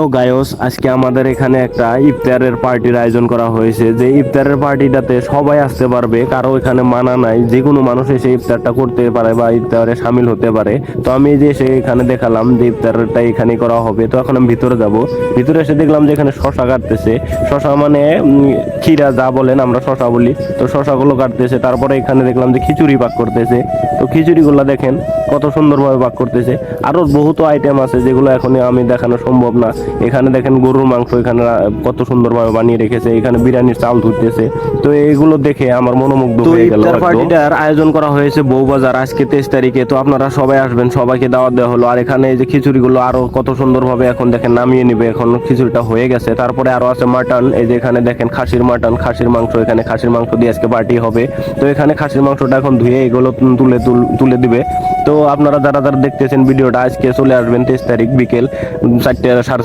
তো গায়স আজকে আমাদের এখানে একটা ইফতারের পার্টির আয়োজন করা হয়েছে। যে ইফতারের পার্টিটাতে সবাই আসতে পারবে, কারো এখানে মানা নাই, যে কোনো মানুষ এসে ইফতারটা করতে পারে বা ইফতারে সামিল হতে পারে। তো আমি যে এসে এখানে দেখালাম যে ইফতারটা এখানে করা হবে, তো এখন আমি ভিতরে যাব। ভিতরে এসে দেখলাম যে এখানে শশা কাটতেছে। শশা মানে ক্ষীরা যা বলেন, আমরা শশা বলি। তো শশাগুলো কাটতেছে, তারপরে এখানে দেখলাম যে খিচুড়ি পাক করতেছে। তো খিচুড়িগুলো দেখেন কত সুন্দরভাবে পাক করতেছে। আরো বহুত আইটেম আছে যেগুলো এখন আমি দেখানো সম্ভব না। এখানে দেখেন গরুর মাংস এখানে কত সুন্দরভাবে বানিয়ে রেখেছে, এখানে বিরিয়ানির চাল ধুতেছে। তো এইগুলো দেখে আমার মনোমুগ্ধ হয়ে গেল। ইফতার পার্টিটার আয়োজন করা হয়েছে বউবাজার আজকে 23 তারিখে। তো আপনারা সবাই আসবেন, সবাইকে দাওয়াত দেওয়া হলো। আর এখানে এই যে খিচুড়িগুলো আরো কত সুন্দরভাবে এখন দেখেন নামিয়ে নিবে, এখন খিচুড়িটা হয়ে গেছে। তারপরে আরো আছে মাটন, এই যে এখানে দেখেন খাসির মাটন, খাসির মাংস, এখানে খাসির মাংস দিয়ে আজকে পার্টি হবে। তো এখানে খাসির মাংসটা এখন ধুয়ে এগুলো তুলে দিবে। তো আপনারা যারা যারা দেখতেছেন ভিডিওটা, আজকে চলে আসবেন 23 তারিখ বিকেল 4টা 4:30